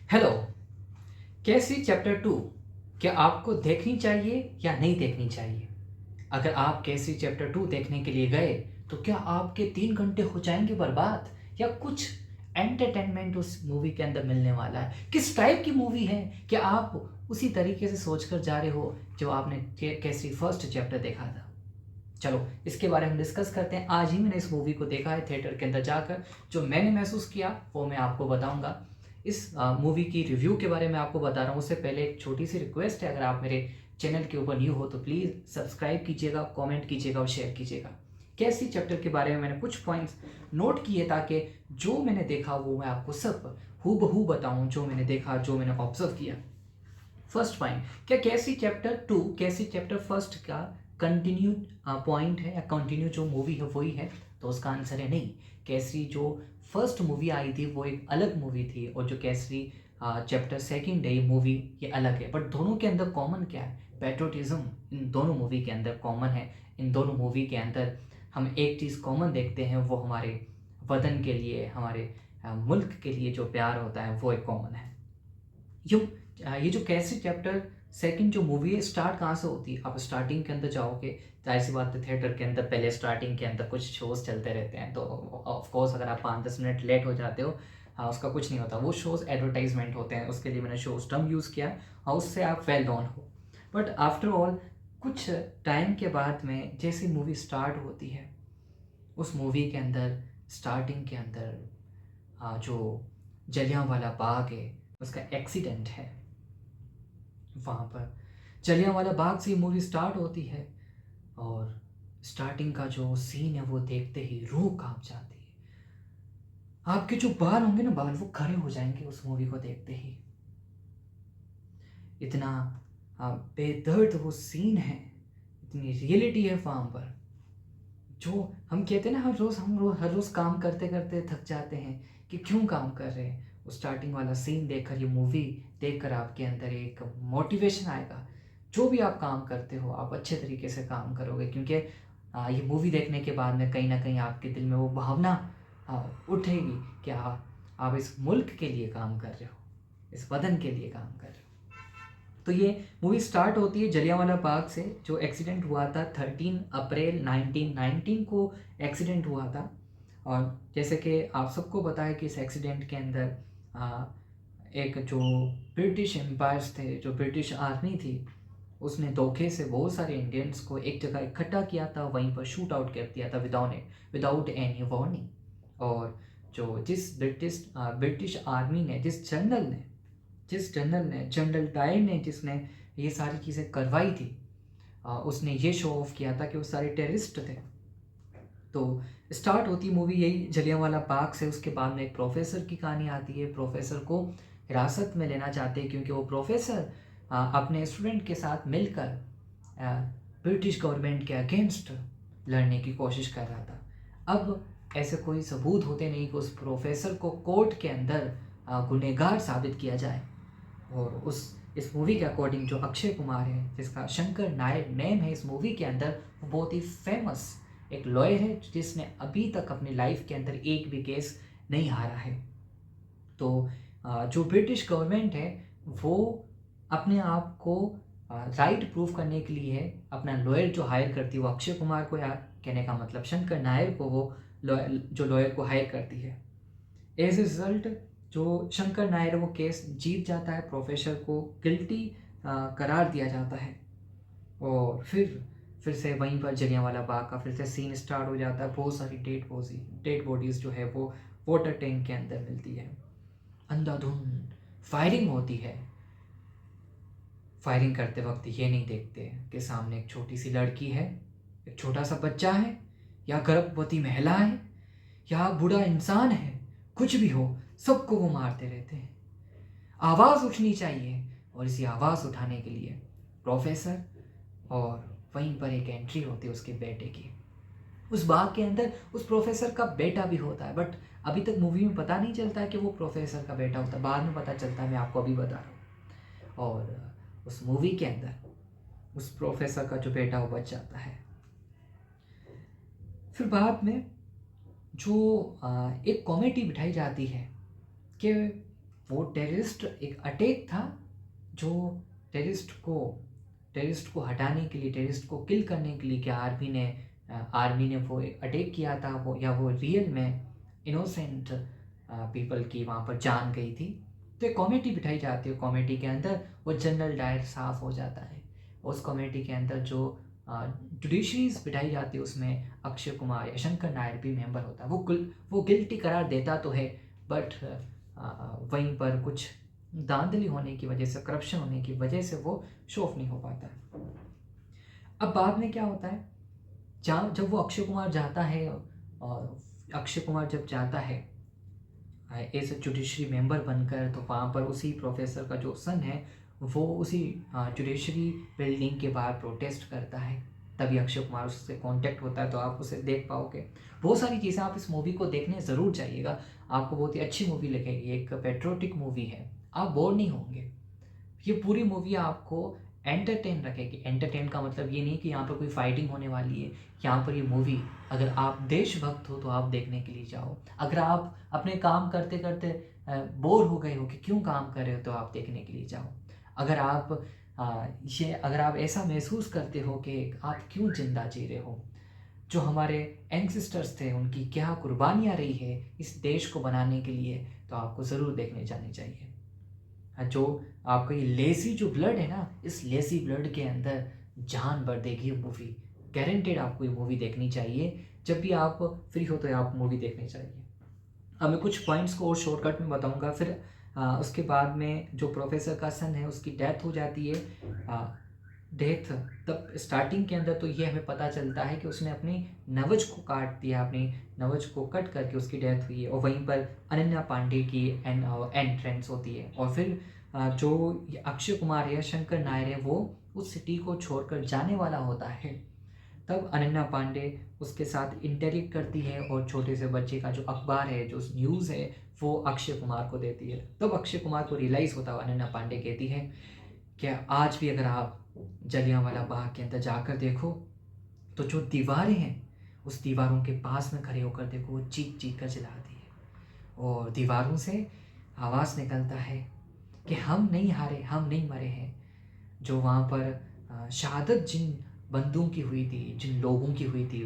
Hello. कैसी chapter 2 क्या आपको देखनी चाहिए या नहीं देखनी चाहिए? अगर आप कैसी चैप्टर 2 देखने के लिए गए तो क्या आपके 3 घंटे हो जाएंगे बर्बाद या कुछ एंटरटेनमेंट उस मूवी के अंदर मिलने वाला है? किस टाइप की मूवी है? क्या आप उसी तरीके से सोच कर जा रहे हो जो आपने कैसी फर्स्ट चैप्टर देखा था? चलो इसके बारे में हम डिस्कस करते हैं। आज ही मैंने इस मूवी को देखा है थिएटर के अंदर जाकर। जो मैंने महसूस किया वो मैं आपको बताऊंगा। इस मूवी की रिव्यू के बारे में आपको बता रहा हूँ उससे पहले एक छोटी सी रिक्वेस्ट है, अगर आप मेरे चैनल के ऊपर न्यू हो तो प्लीज़ सब्सक्राइब कीजिएगा, कमेंट कीजिएगा और शेयर कीजिएगा। कैसी चैप्टर के बारे में मैंने कुछ पॉइंट्स नोट किए ताकि जो मैंने देखा वो मैं आपको सब हूबहू बताऊं, जो मैंने देखा, जो मैंने ऑब्जर्व किया। फर्स्ट पॉइंट, क्या कैसी चैप्टर 2 कैसी चैप्टर फर्स्ट का कंटिन्यू पॉइंट है या कंटिन्यू जो मूवी है वही है? तो उसका आंसर है नहीं। कैसरी जो फर्स्ट मूवी आई थी वो एक अलग मूवी थी और जो कैसरी चैप्टर सेकंड है ये मूवी ये अलग है। बट दोनों के अंदर कॉमन क्या है? पेट्रोटिज्म इन दोनों मूवी के अंदर कॉमन है। इन दोनों मूवी के अंदर हम एक चीज़ कॉमन देखते हैं, वो हमारे वतन के लिए, हमारे मुल्क के लिए जो प्यार होता है वो एक कॉमन है। यो ये जो कैसे चैप्टर सेकंड जो मूवी है स्टार्ट कहाँ से होती है? आप स्टार्टिंग के अंदर जाओगे, जाहिर सी बात है थिएटर के अंदर पहले स्टार्टिंग के अंदर कुछ शोज चलते रहते हैं, तो ऑफ कोर्स अगर आप 5-10 मिनट लेट हो जाते हो, हाँ उसका कुछ नहीं होता, वो शोज एडवर्टाइजमेंट होते हैं, उसके लिए मैंने शोज टर्म यूज़ किया और उससे आप वेल नोन हो। बट आफ्टर ऑल कुछ टाइम के बाद में जैसे मूवी स्टार्ट होती है, उस मूवी के अंदर स्टार्टिंग के अंदर जो जलियांवाला बाग है उसका एक्सीडेंट है। वहाँ पर जलियांवाला बाग से मूवी स्टार्ट होती है और स्टार्टिंग का जो सीन है वो देखते ही रूह कांप जाती है। आपके जो बाल होंगे ना, बाल वो खड़े हो जाएंगे उस मूवी को देखते ही। इतना बेदर्द वो सीन है, इतनी रियलिटी है वहाँ पर। जो हम कहते हैं ना, हर रोज़ काम करते करते थक जाते हैं कि क्यों काम कर रहे हैं। वो स्टार्टिंग वाला सीन देखकर, ये मूवी देखकर आपके अंदर एक मोटिवेशन आएगा। जो भी आप काम करते हो आप अच्छे तरीके से काम करोगे, क्योंकि ये मूवी देखने के बाद में कहीं ना कहीं आपके दिल में वो भावना उठेगी कि आप इस मुल्क के लिए काम कर रहे हो, इस वतन के लिए काम कर रहे हो। तो ये मूवी स्टार्ट होती है जलियांवाला बाग से, जो एक्सीडेंट हुआ था 13 अप्रैल 1919 को एक्सीडेंट हुआ था। और जैसे कि आप सबको पता है कि इस एक्सीडेंट के अंदर एक जो ब्रिटिश एम्पायर्स थे, जो ब्रिटिश आर्मी थी, उसने धोखे से बहुत सारे इंडियंस को एक जगह इकट्ठा किया था, वहीं पर शूट आउट कर दिया था विदाउट एनी वार्निंग। और जो जिस ब्रिटिश आर्मी ने, जिस जनरल ने जनरल डायर ने जिसने ये सारी चीज़ें करवाई थी, उसने ये शो ऑफ किया था कि वो सारे टेररिस्ट थे। तो स्टार्ट होती मूवी यही जलियांवाला बाग से। उसके बाद में एक प्रोफेसर की कहानी आती है। प्रोफेसर को हिरासत में लेना चाहते हैं क्योंकि वो प्रोफेसर अपने स्टूडेंट के साथ मिलकर ब्रिटिश गवर्नमेंट के अगेंस्ट लड़ने की कोशिश कर रहा था। अब ऐसे कोई सबूत होते नहीं कि उस प्रोफेसर को कोर्ट के अंदर गुनहगार साबित किया जाए। और उस इस मूवी के अकॉर्डिंग जो अक्षय कुमार है, जिसका शंकर नायर नेम है इस मूवी के अंदर, वो बहुत ही फेमस एक लॉयर है जिसने अभी तक अपनी लाइफ के अंदर एक भी केस नहीं हारा है। तो जो ब्रिटिश गवर्नमेंट है वो अपने आप को राइट प्रूव करने के लिए अपना लॉयर जो हायर करती है, वो अक्षय कुमार को, यार कहने का मतलब शंकर नायर को, वो जो लॉयर को हायर करती है। एज ए रिजल्ट जो शंकर नायर है वो केस जीत जाता है, प्रोफेसर को गिल्टी करार दिया जाता है। और फिर से वहीं पर जलियांवाला बाग का फिर से सीन स्टार्ट हो जाता है। बहुत सारी डेड बॉडीज जो है वो वाटर टैंक के अंदर मिलती है। अंधाधुंध फायरिंग होती है। फायरिंग करते वक्त ये नहीं देखते कि सामने एक छोटी सी लड़की है, एक छोटा सा बच्चा है, या गर्भवती महिला है, या बूढ़ा इंसान है, कुछ भी हो, सबको वो मारते रहते हैं। आवाज़ उठनी चाहिए और इसी आवाज़ उठाने के लिए प्रोफेसर, और वहीं पर एक एंट्री होती है उसके बेटे की। उस बाग के अंदर उस प्रोफेसर का बेटा भी होता है, बट अभी तक मूवी में पता नहीं चलता है कि वो प्रोफेसर का बेटा होता है, बाद में पता चलता है, मैं आपको अभी बता रहा हूँ। और उस मूवी के अंदर उस प्रोफेसर का जो बेटा वो बच जाता है। फिर बाद में जो एक कॉमेडी बिठाई जाती है कि वो टेररिस्ट एक अटैक था जो टेररिस्ट को हटाने के लिए, टेररिस्ट को किल करने के लिए क्या आर्मी ने वो अटैक किया था, वो या वो रियल में इनोसेंट पीपल की वहाँ पर जान गई थी। तो एक कॉमेडी बिठाई जाती है, कॉमेडी के अंदर वो जनरल डायर साफ हो जाता है। उस कॉमेडी के अंदर जो जुडिशरीज बिठाई जाती है उसमें अक्षय कुमार या शंकर नायर भी मेंबर होता है। वो गिल्टी करार देता तो है, बट वहीं पर कुछ धांधली होने की वजह से, करप्शन होने की वजह से वो शो ऑफ नहीं हो पाता है। अब बाद में क्या होता है, जब वो अक्षय कुमार जाता है, अक्षय कुमार जब जाता है एज ए जुडिशरी मेंबर बनकर, तो वहाँ पर उसी प्रोफेसर का जो सन है वो उसी जुडिशरी बिल्डिंग के बाहर प्रोटेस्ट करता है। तभी अक्षय कुमार उससे कांटेक्ट होता है, तो आप उसे देख पाओगे। बहुत सारी चीज़ें, आप इस मूवी को देखने ज़रूर जाइएगा, आपको बहुत ही अच्छी मूवी लगेगी। एक पेट्रोटिक मूवी है, आप बोर नहीं होंगे। ये पूरी मूवी आपको एंटरटेन रखेगी। एंटरटेन का मतलब ये नहीं कि यहाँ पर कोई फाइटिंग होने वाली है। यहाँ पर ये मूवी, अगर आप देशभक्त हो तो आप देखने के लिए जाओ। अगर आप अपने काम करते करते बोर हो गए हो कि क्यों काम कर रहे हो, तो आप देखने के लिए जाओ। अगर आप ऐसा महसूस करते हो कि आप क्यों जिंदा जी रहे हो, जो हमारे एंसेस्टर्स थे उनकी क्या कुर्बानियाँ रही है इस देश को बनाने के लिए, तो आपको ज़रूर देखने जानी चाहिए। जो आपका ये लेसी जो ब्लड है ना, इस लेसी ब्लड के अंदर जान भर देगी ये मूवी। गारंटेड आपको ये मूवी देखनी चाहिए। जब भी आप फ्री हो तो आप मूवी देखनी चाहिए। अब मैं कुछ पॉइंट्स को और शॉर्टकट में बताऊंगा। फिर उसके बाद में जो प्रोफेसर का सन है उसकी डेथ हो जाती है। डेथ तब स्टार्टिंग के अंदर तो ये हमें पता चलता है कि उसने अपनी नवज को काट दिया, अपनी नवज को कट करके उसकी डेथ हुई है। और वहीं पर अनन्या पांडे की एंट्रेंस होती है। और फिर जो अक्षय कुमार या शंकर नायर है वो उस सिटी को छोड़कर जाने वाला होता है। तब अनन्या पांडे उसके साथ इंटरेक्ट करती है और छोटे से बच्चे का जो अखबार है, जो न्यूज़ है, वो अक्षय कुमार को देती है। तब अक्षय कुमार को रियलाइज़ होता है, अनन्या पांडे कहती है कि आज भी अगर आप जलियांवाला बाग के अंदर जाकर देखो तो जो दीवारें हैं उस दीवारों के पास में खड़े होकर देखो, वो चीख चीख कर चिल्लाती है और दीवारों से आवाज़ निकलता है कि हम नहीं हारे, हम नहीं मरे हैं। जो वहाँ पर शहादत जिन बंदों की हुई थी, जिन लोगों की हुई थी,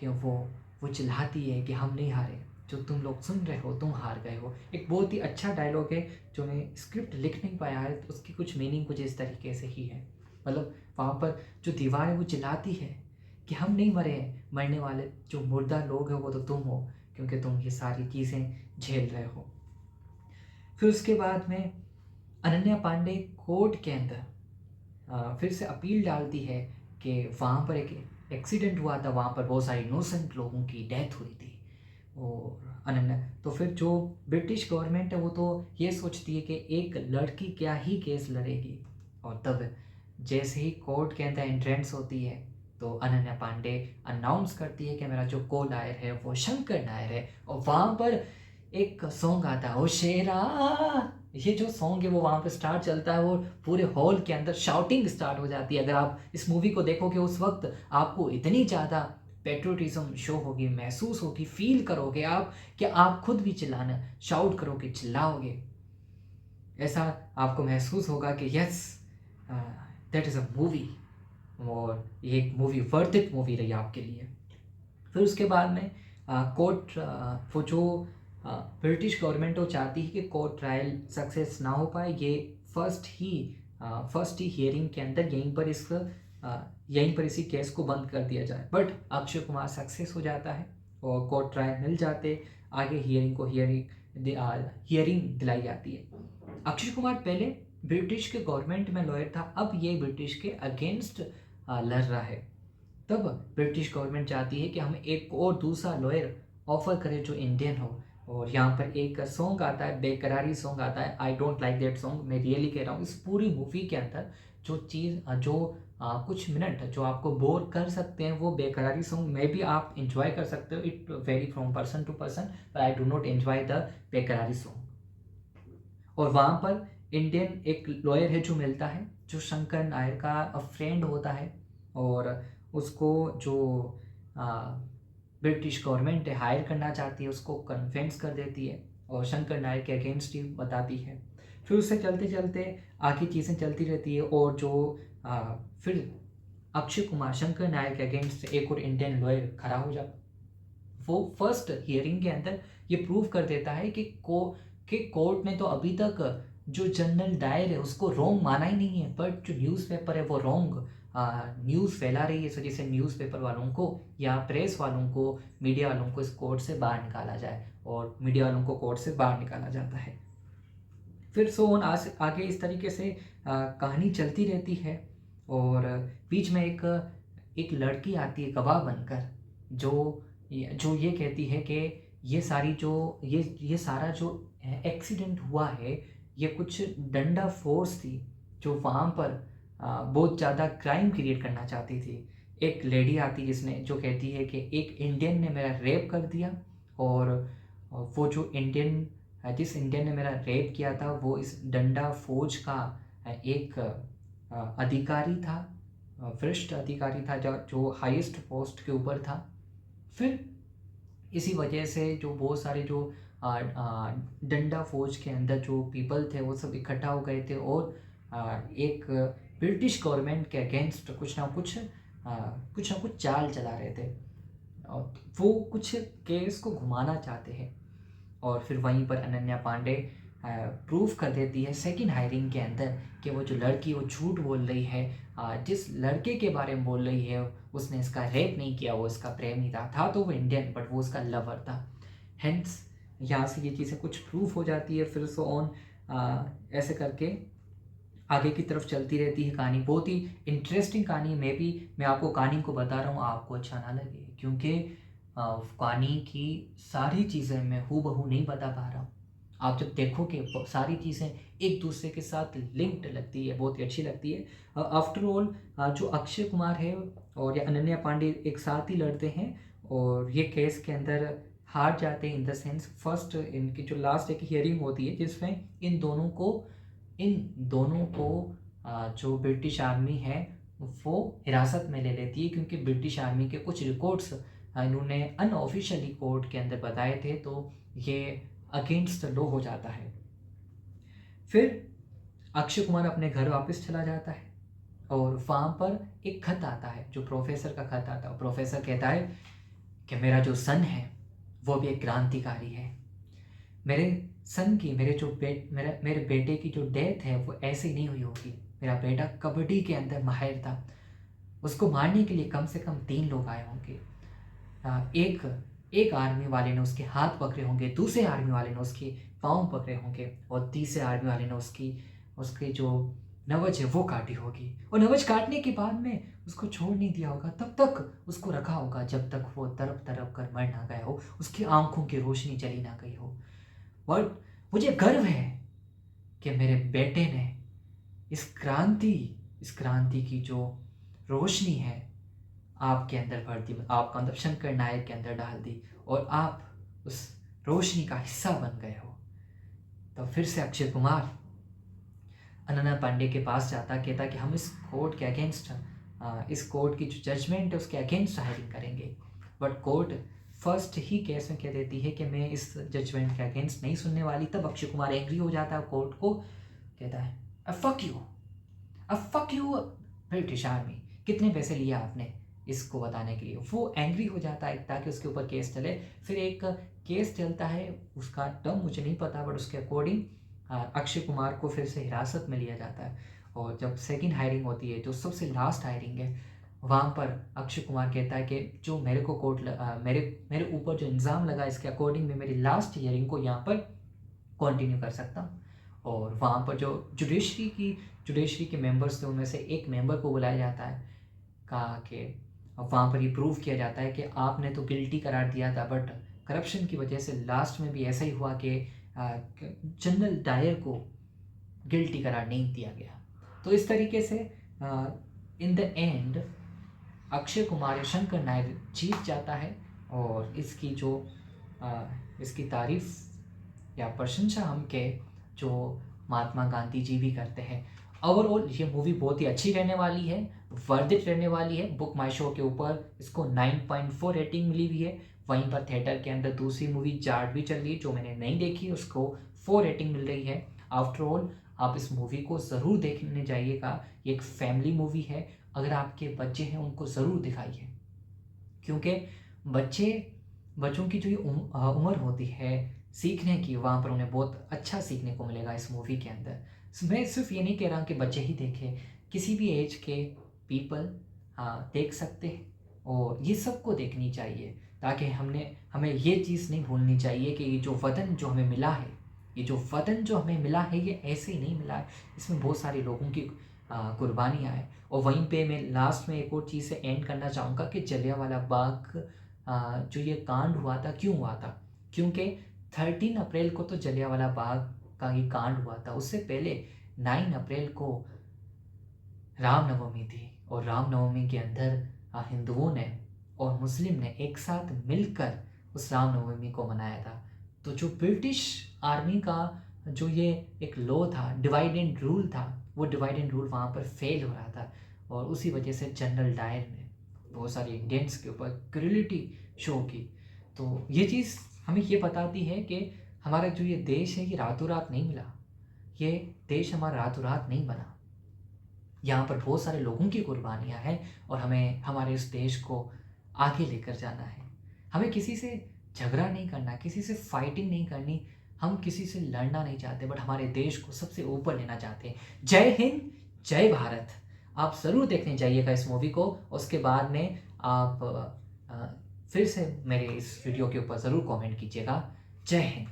कि वो चिल्लाती है कि हम नहीं हारे, जो तुम लोग सुन रहे हो तुम हार गए हो। एक बहुत ही अच्छा डायलॉग है जो मैं स्क्रिप्ट लिख नहीं पाया है, तो उसकी कुछ मीनिंग कुछ इस तरीके से ही है। मतलब वहाँ पर जो दीवार है वो चिल्लाती है कि हम नहीं मरे हैं, मरने वाले जो मुर्दा लोग हैं वो तो तुम हो, क्योंकि तुम ये सारी चीज़ें झेल रहे हो। फिर उसके बाद में अनन्या पांडे कोर्ट के अंदर फिर से अपील डालती है कि वहाँ पर एक एक्सीडेंट हुआ था, वहाँ पर बहुत सारे इनोसेंट लोगों की डेथ हुई थी। और अनन्या तो फिर जो ब्रिटिश गवर्नमेंट है वो तो ये सोचती है कि एक लड़की क्या ही केस लड़ेगी। और तब जैसे ही कोर्ट के अंदर एंट्रेंस होती है तो अनन्या पांडे अनाउंस करती है कि मेरा जो को लायर है वो शंकर नायर है। और वहाँ पर एक सॉन्ग आता है, ओ शेरा, ये जो सॉन्ग है वो वहाँ पे स्टार्ट चलता है और पूरे हॉल के अंदर शाउटिंग स्टार्ट हो जाती है। अगर आप इस मूवी को देखोगे उस वक्त आपको इतनी ज़्यादा पेट्रोटिज्म शो होगी, महसूस होगी, फील करोगे आप कि आप खुद भी चिल्लाना शाउट करोगे, चिल्लाओगे। ऐसा आपको महसूस होगा कि yes, that is a movie. और ये एक मूवी वर्थ इट मूवी रही आपके लिए। फिर उसके बाद में कोर्ट वो जो ब्रिटिश गवर्नमेंट वो चाहती है कि कोर्ट ट्रायल सक्सेस ना हो पाए, ये फर्स्ट ही हियरिंग के अंदर यहीं पर इसी केस को बंद कर दिया जाए। बट अक्षय कुमार सक्सेस हो जाता है और कोर्ट ट्रायल मिल जाते, आगे हियरिंग दिलाई जाती है। अक्षय कुमार पहले ब्रिटिश के गवर्नमेंट में लॉयर था, अब ये ब्रिटिश के अगेंस्ट लड़ रहा है। तब ब्रिटिश गवर्नमेंट चाहती है कि हम एक और दूसरा लॉयर ऑफर करें जो इंडियन हो। और यहाँ पर एक सॉन्ग आता है, बेकरारी सॉन्ग आता है, I don't like that song. मैं रियली कह रहा हूँ, इस पूरी मूवी के अंदर कुछ मिनट जो आपको बोर कर सकते हैं वो बेकरारी सॉन्ग में भी आप इंजॉय कर सकते हो। It very from person to person, but I do not enjoy the Bekarari song. और वहाँ पर इंडियन एक लॉयर है जो मिलता है, जो शंकर नायर का फ्रेंड होता है। और उसको जो ब्रिटिश गवर्नमेंट हायर करना चाहती है उसको कन्विंस कर देती है। और शंकर नायक के अगेंस्ट ही बताती है। फिर उससे चलते चलते आगे चीज़ें चलती रहती है और जो फिर अक्षय कुमार शंकर नायक के अगेंस्ट एक और इंडियन लॉयर खड़ा हो जाता। वो फर्स्ट हियरिंग के अंदर ये प्रूव कर देता है कि कोर्ट ने तो अभी तक जो जनरल डायर है उसको रॉन्ग माना ही नहीं है, बट जो न्यूज़पेपर है वो रॉन्ग न्यूज़ फैला रही है। इस वजह से न्यूज़पेपर वालों को या प्रेस वालों को, मीडिया वालों को इस कोर्ट से बाहर निकाला जाए, और मीडिया वालों को कोर्ट से बाहर निकाला जाता है। फिर सो ऑन आगे इस तरीके से कहानी चलती रहती है। और बीच में एक लड़की आती है गवाह बनकर, जो ये कहती है कि ये सारी जो ये सारा जो एक्सीडेंट हुआ है, ये कुछ डंडा फोर्स थी जो वहाँ पर बहुत ज़्यादा क्राइम क्रिएट करना चाहती थी। एक लेडी आती जिसने जो कहती है कि एक इंडियन ने मेरा रेप कर दिया, और वो जो जिस इंडियन ने मेरा रेप किया था वो इस डंडा फौज का एक अधिकारी था, वरिष्ठ अधिकारी था, जो हाईएस्ट पोस्ट के ऊपर था। फिर इसी वजह से जो बहुत सारे जो डंडा फौज के अंदर जो पीपल थे वो सब इकट्ठा हो गए थे, और एक ब्रिटिश गवर्नमेंट के अगेंस्ट कुछ ना कुछ चाल चला रहे थे, और वो कुछ केस को घुमाना चाहते हैं। और फिर वहीं पर अनन्या पांडे प्रूव कर देती है सेकंड हायरिंग के अंदर कि वो जो लड़की वो झूठ बोल रही है, जिस लड़के के बारे में बोल रही है उसने इसका रेप नहीं किया, वो इसका प्रेमी था तो वो इंडियन, बट वो उसका लवर था। हेंस यहाँ से ये चीज़ें कुछ प्रूफ हो जाती है। फिर सो ऑन ऐसे करके आगे की तरफ चलती रहती है कहानी। बहुत ही इंटरेस्टिंग कहानी। मैं आपको कहानी को बता रहा हूँ, आपको अच्छा ना लगे, क्योंकि कहानी की सारी चीज़ें मैं हूबहू नहीं बता पा रहा हूँ। आप जब देखोगे सारी चीज़ें एक दूसरे के साथ लिंक्ड लगती है, बहुत ही अच्छी लगती है। आफ्टर ऑल जो अक्षय कुमार है और या अनन्या पांडे एक साथ ही लड़ते हैं, और ये केस के अंदर हार जाते हैं। इन द सेंस फर्स्ट इनकी जो लास्ट एक हियरिंग होती है जिसमें इन दोनों को जो ब्रिटिश आर्मी है वो हिरासत में ले लेती है, क्योंकि ब्रिटिश आर्मी के कुछ रिकॉर्ड्स इन्होंने अनऑफिशियली कोर्ट के अंदर बताए थे, तो ये अगेंस्ट लॉ हो जाता है। फिर अक्षय कुमार अपने घर वापस चला जाता है, और वहाँ पर एक खत आता है, जो प्रोफेसर का खत आता है। प्रोफेसर कहता है कि मेरा जो सन है वो भी एक क्रांतिकारी है। मेरे सन की मेरे बेटे की जो डेथ है वो ऐसे ही नहीं हुई होगी। मेरा बेटा कबड्डी के अंदर माहिर था, उसको मारने के लिए कम से कम 3 लोग आए होंगे। एक आर्मी वाले ने उसके हाथ पकड़े होंगे, दूसरे आर्मी वाले ने उसके पाँव पकड़े होंगे, और तीसरे आर्मी वाले ने उसकी जो नवज है वो काटी होगी, और नवज काटने के बाद में उसको छोड़ नहीं दिया होगा, तब तक उसको रखा होगा जब तक वो तड़प तड़प कर मर ना गया हो, उसकी आंखों की रोशनी चली ना गई हो। और मुझे गर्व है कि मेरे बेटे ने इस क्रांति की जो रोशनी है आपके अंदर भर दी, आपका मतलब शंकर नायक के अंदर डाल दी, और आप उस रोशनी का हिस्सा बन गए हो। तो फिर से अक्षय कुमार अनन्या पांडे के पास जाता, कहता कि हम इस कोर्ट के अगेंस्ट, इस कोर्ट की जो जजमेंट है उसके अगेंस्ट हायरिंग करेंगे। But court first he case में कह देती है कि मैं इस जजमेंट के अगेंस्ट नहीं सुनने वाली। तब अक्षय कुमार एंग्री हो जाता है, कोर्ट को कहता है अब फक यू ब्रिटिश आर्मी, कितने पैसे लिए आपने इसको बताने के लिए। वो एंग्री हो जाता है ताकि उसके ऊपर केस चले। फिर एक केस चलता है, उसका टर्म मुझे नहीं पता, बट उसके अकॉर्डिंग अक्षय कुमार को फिर से हिरासत में लिया जाता है। और जब सेकंड हायरिंग होती है, जो सबसे लास्ट हायरिंग है, वहाँ पर अक्षय कुमार कहता है कि जो मेरे को मेरे ऊपर जो इल्ज़ाम लगा इसके अकॉर्डिंग मैं मेरी लास्ट हियरिंग को यहाँ पर कंटिन्यू कर सकता हूँ। और वहाँ पर जो जुडिशरी के मेंबर्स थे उनमें से एक मेंबर को बुलाया जाता है, कहा कि वहाँ पर ये प्रूव किया जाता है कि आपने तो गिल्टी करार दिया था, बट करप्शन की वजह से लास्ट में भी ऐसा ही हुआ कि जनरल डायर को गिल्टी करार नहीं दिया गया। तो इस तरीके से in the end Akshay Kumar Shankar Nayak जीत जाता है, और इसकी तारीफ या प्रशंसा हम के जो महात्मा गांधी जी भी करते हैं। ओवरऑल ये मूवी बहुत ही अच्छी रहने वाली है, वर्थ इट रहने वाली है। बुक माई शो के ऊपर इसको 9.4 रेटिंग मिली हुई है। वहीं पर थिएटर के अंदर दूसरी मूवी जाट भी चल रही है जो मैंने नहीं देखी, उसको 4 रेटिंग मिल रही है। आफ्टर ऑल आप इस मूवी को ज़रूर देखने जाइएगा, ये एक फैमिली मूवी है। अगर आपके बच्चे हैं उनको ज़रूर दिखाइए, क्योंकि बच्चों की जो ये उम्र होती है सीखने की, वहाँ पर उन्हें बहुत अच्छा सीखने को मिलेगा इस मूवी के अंदर। मैं सिर्फ ये नहीं कह रहा कि बच्चे ही देखें, किसी भी एज के पीपल देख सकते हैं, और ये सबको देखनी चाहिए, ताकि हमें ये चीज़ नहीं भूलनी चाहिए कि ये जो वतन जो हमें मिला है, ये जो वतन जो हमें मिला है, ये ऐसे ही नहीं मिला है, इसमें बहुत सारे लोगों की कुर्बानियाँ हैं। और वहीं पे मैं लास्ट में एक और चीज़ से एंड करना चाहूँगा कि जलियांवाला बाग जो ये कांड हुआ था, क्यों हुआ था? क्योंकि 13 अप्रैल को तो जलियांवाला बाग का ये कांड हुआ था, उससे पहले 9 अप्रैल को रामनवमी थी, और रामनवमी के अंदर हिंदुओं ने और मुस्लिम ने एक साथ मिलकर उस रामनवमी को मनाया था। तो जो ब्रिटिश आर्मी का जो ये एक लॉ था, डिवाइड एंड रूल था, वो डिवाइड एंड रूल वहाँ पर फेल हो रहा था, और उसी वजह से जनरल डायर ने बहुत सारे इंडियंस के ऊपर क्रूरलिटी शो की। तो ये चीज़ हमें ये बताती है कि हमारा जो ये देश है, ये रातों रात नहीं मिला, ये देश हमारा रातों रात नहीं बना, यहाँ पर बहुत सारे लोगों की कुर्बानियाँ हैं, और हमें हमारे इस देश को आगे लेकर जाना है। हमें किसी से झगड़ा नहीं करना, किसी से फाइटिंग नहीं करनी, हम किसी से लड़ना नहीं चाहते, बट हमारे देश को सबसे ऊपर लेना चाहते हैं। जय हिंद, जय भारत। आप ज़रूर देखने जाइएगा इस मूवी को, उसके बाद में आप फिर से मेरे इस वीडियो के ऊपर ज़रूर कमेंट कीजिएगा। जय हिंद।